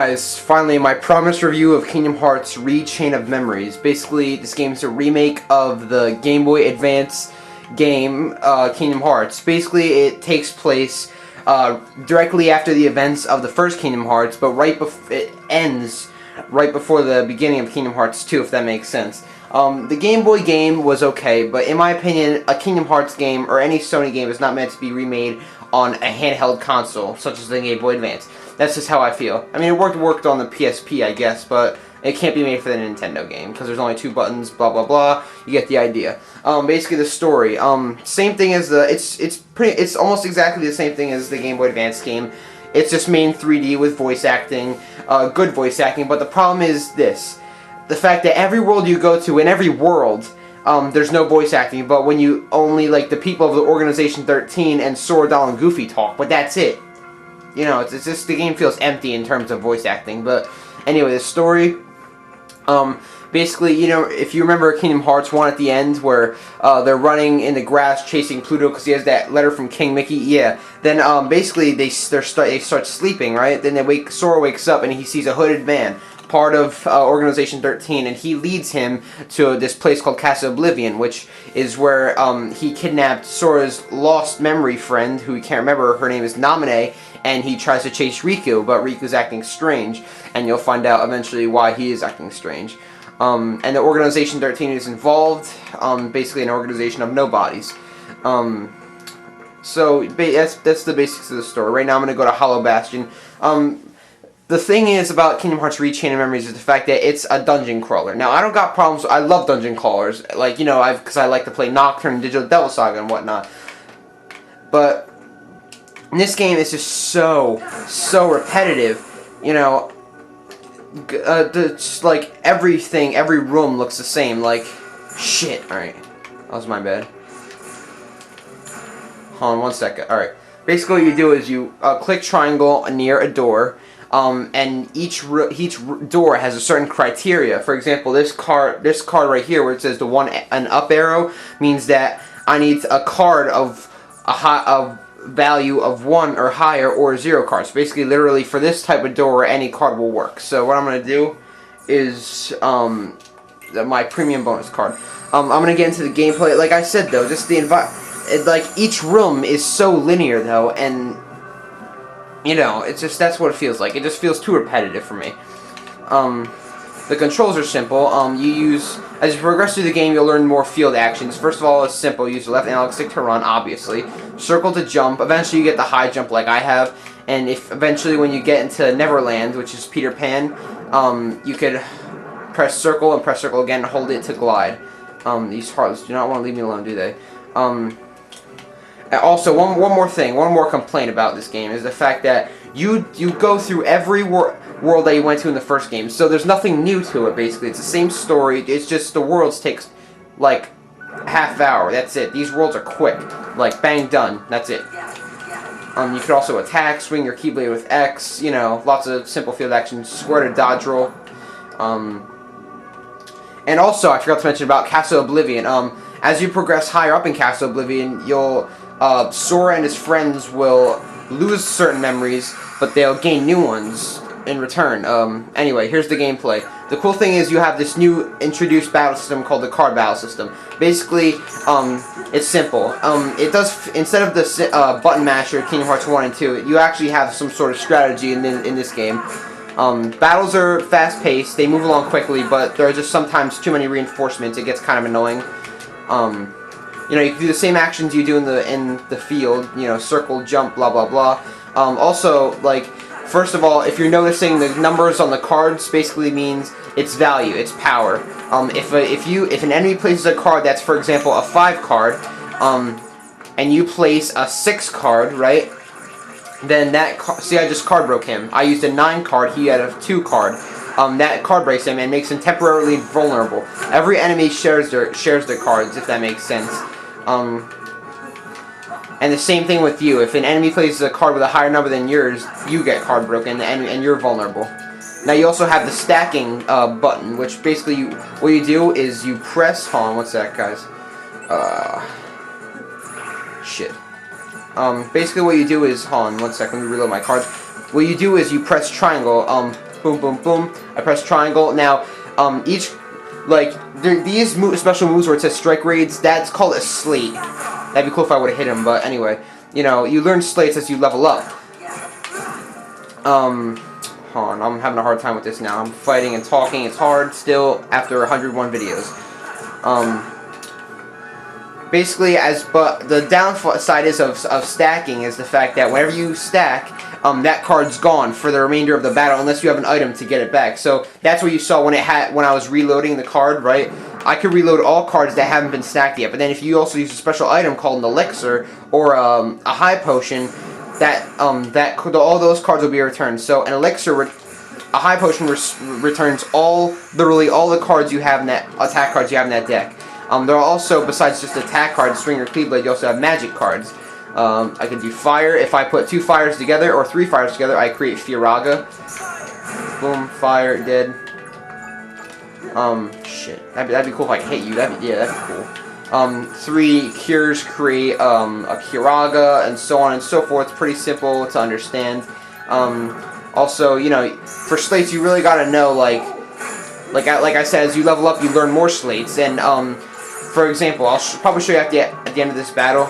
Guys, finally my promised review of Kingdom Hearts Re-Chain of Memories. Basically, this game is a remake of the Game Boy Advance game, Kingdom Hearts. Basically, it takes place directly after the events of the first Kingdom Hearts, but it ends right before the beginning of Kingdom Hearts 2, if that makes sense. The Game Boy game was okay, but in my opinion, a Kingdom Hearts game or any Sony game is not meant to be remade on a handheld console, such as the Game Boy Advance. That's just how I feel. I mean, it worked on the PSP, I guess, but it can't be made for the Nintendo game, because there's only 2 buttons, blah blah blah. You get the idea. Basically the story, same thing as it's almost exactly the same thing as the Game Boy Advance game. It's just made in 3D with voice acting, good voice acting, but the problem is this. The fact that every world you go to, in every world, there's no voice acting, but when you only, like, the people of the Organization 13 and Sora, Doll, and Goofy talk, but that's it. You know, it's just, the game feels empty in terms of voice acting, but anyway, the story, basically, you know, if you remember Kingdom Hearts 1 at the end, where, they're running in the grass chasing Pluto because he has that letter from King Mickey, yeah, then, basically, they start sleeping, right? Then Sora wakes up and he sees a hooded man, part of Organization 13, and he leads him to this place called Castle Oblivion, which is where he kidnapped Sora's lost memory friend, who he can't remember. Her name is Naminé, and he tries to chase Riku, but Riku's acting strange, and you'll find out eventually why he is acting strange. And the Organization 13 is involved, basically an organization of nobodies. So that's the basics of the story. Right now I'm going to go to Hollow Bastion. The thing is about Kingdom Hearts Re-Chain of Memories is the fact that it's a dungeon crawler. Now, I don't got problems. I love dungeon crawlers, like, you know, because I like to play Nocturne, Digital Devil Saga, and whatnot. But in this game, it's just so repetitive. You know, just like everything, every room looks the same. Like, shit. All right, that was my bad. Hold on one second. All right. Basically, what you do is you click triangle near a door. And each door has a certain criteria. For example, this card right here, where it says an up arrow, means that I need a card of a value of 1 or higher, or 0 cards. Basically, literally, for this type of door, any card will work. So what I'm gonna do is my premium bonus card. I'm gonna get into the gameplay. Like I said, though, just like each room is so linear, though, and you know, it's just, that's what it feels like. It just feels too repetitive for me. The controls are simple. As you progress through the game, you'll learn more field actions. First of all, it's simple. Use the left analog stick to run, obviously. Circle to jump. Eventually, you get the high jump like I have. And eventually, when you get into Neverland, which is Peter Pan, you could press circle and press circle again and hold it to glide. These heartless do not want to leave me alone, do they? Also, one more complaint about this game is the fact that you go through every world that you went to in the first game, so there's nothing new to it. Basically, it's the same story. It's just the worlds takes like half hour. That's it. These worlds are quick, like bang done. That's it. You could also attack, swing your Keyblade with X. You know, lots of simple field actions. Square to dodge roll. And also, I forgot to mention about Castle Oblivion. As you progress higher up in Castle Oblivion, Sora and his friends will lose certain memories, but they'll gain new ones in return. Anyway, here's the gameplay. The cool thing is you have this new introduced battle system called the card battle system. Basically, it's simple. It does, instead of the button masher Kingdom Hearts 1 and 2, you actually have some sort of strategy in this game. Battles are fast-paced, they move along quickly, but there are just sometimes too many reinforcements. It gets kind of annoying. You know, you can do the same actions you do in the field, you know, circle, jump, blah, blah, blah. Also, like, first of all, if you're noticing the numbers on the cards, basically means its value, its power. If an enemy places a card that's, for example, a 5 card, and you place a 6 card, right, then see, I just card broke him. I used a 9 card, he had a 2 card. That card breaks him and makes him temporarily vulnerable. Every enemy shares their cards, if that makes sense. And the same thing with you. If an enemy places a card with a higher number than yours, you get card broken and you're vulnerable. Now you also have the stacking button, which basically what you do is you press. Hold on, what's that, guys? Shit. Basically what you do is, hold on one second, let me reload my cards. What you do is you press triangle, boom, boom, boom. I press triangle. Now, these special moves where it says strike raids, that's called a slate. That'd be cool if I would have hit him, but anyway, you know, you learn slates as you level up. Hold on, I'm having a hard time with this now. I'm fighting and talking. It's hard still after 101 videos. Basically, but the downside is of stacking is the fact that whenever you stack, that card's gone for the remainder of the battle unless you have an item to get it back. So that's what you saw when I was reloading the card, right? I could reload all cards that haven't been stacked yet. But then if you also use a special item called an elixir or a high potion, all those cards will be returned. So an elixir, a high potion returns literally all the cards you have in that attack cards you have in that deck. There are also, besides just attack cards, String or Cleaveblade, you also have magic cards. I can do fire. If I put 2 fires together or 3 fires together, I create Firaga. Boom, fire, dead. Shit. That'd be cool if I could hit you. That'd be cool. 3 cures create a Firaga, and so on and so forth. It's pretty simple to understand. Also, you know, for slates, you really gotta know, like I said, as you level up, you learn more slates. And for example, I'll probably show you at the end of this battle.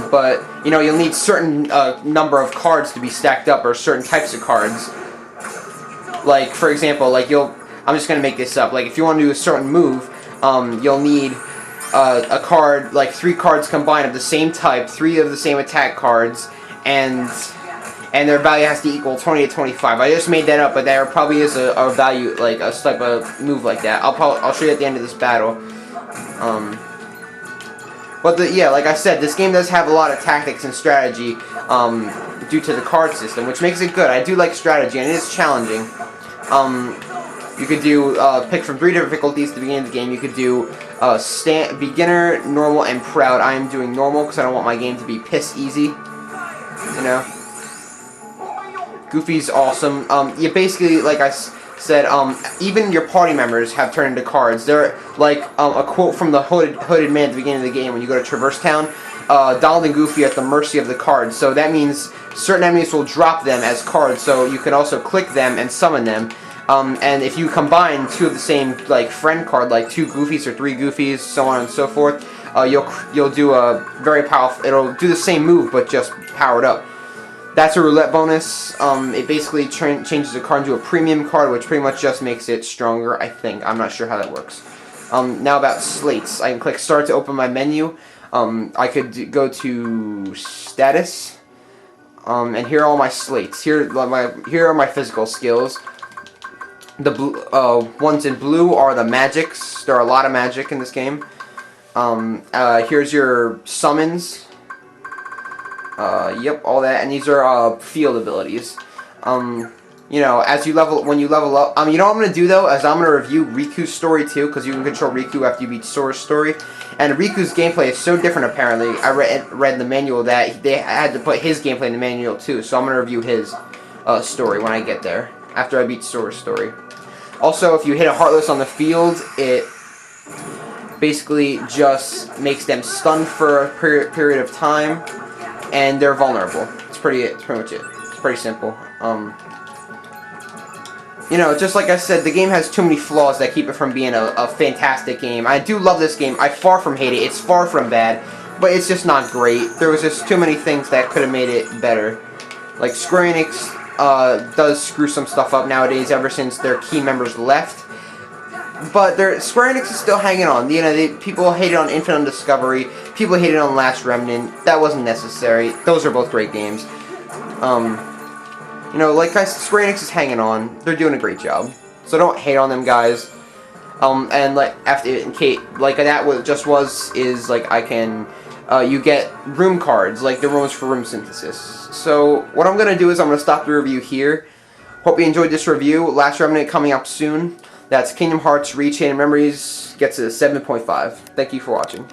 But you know, you'll need certain number of cards to be stacked up, or certain types of cards. Like for example, I'm just gonna make this up. Like if you want to do a certain move, you'll need a card, like 3 cards combined of the same type, 3 of the same attack cards, and their value has to equal 20 to 25. I just made that up, but there probably is a value, like a type of move like that. I'll show you at the end of this battle. But yeah, like I said, this game does have a lot of tactics and strategy due to the card system, which makes it good. I do like strategy, and it is challenging. You could do pick from 3 difficulties to begin the game. You could do beginner, normal, and proud. I am doing normal because I don't want my game to be piss easy. You know. Goofy's awesome. Yeah, basically, like I said, even your party members have turned into cards. They're like a quote from the Hooded Man at the beginning of the game when you go to Traverse Town. Donald and Goofy are at the mercy of the cards. So that means certain enemies will drop them as cards. So you can also click them and summon them. And if you combine 2 of the same like friend card, like 2 Goofies or 3 Goofies, so on and so forth, you'll do a very powerful. It'll do the same move but just powered up. That's a roulette bonus. It basically changes a card into a premium card, which pretty much just makes it stronger, I think. I'm not sure how that works. Now about slates. I can click start to open my menu. I could go to status. And here are all my slates. Here are my physical skills. The ones in blue are the magics. There are a lot of magic in this game. Here's your summons. Yep, all that, and these are field abilities. You know, when you level up, you know what I'm gonna do though, is I'm gonna review Riku's story too, because you can control Riku after you beat Sora's story. And Riku's gameplay is so different apparently. I read in the manual that they had to put his gameplay in the manual too, so I'm gonna review his story when I get there, after I beat Sora's story. Also, if you hit a Heartless on the field, it basically just makes them stunned for a period of time. And they're vulnerable. It's pretty much it. It's pretty simple. You know, just like I said, the game has too many flaws that keep it from being a fantastic game. I do love this game. I far from hate it. It's far from bad, but it's just not great. There was just too many things that could have made it better. Like Square Enix does screw some stuff up nowadays ever since their key members left. But Square Enix is still hanging on. You know, people hated on Infinite Discovery. People hated on Last Remnant. That wasn't necessary. Those are both great games. You know, Square Enix is hanging on. They're doing a great job. So don't hate on them, guys. And like I can. You get room cards, like the rooms for room synthesis. So what I'm gonna do is I'm gonna stop the review here. Hope you enjoyed this review. Last Remnant coming up soon. That's Kingdom Hearts Re: Chain of Memories gets a 7.5. Thank you for watching.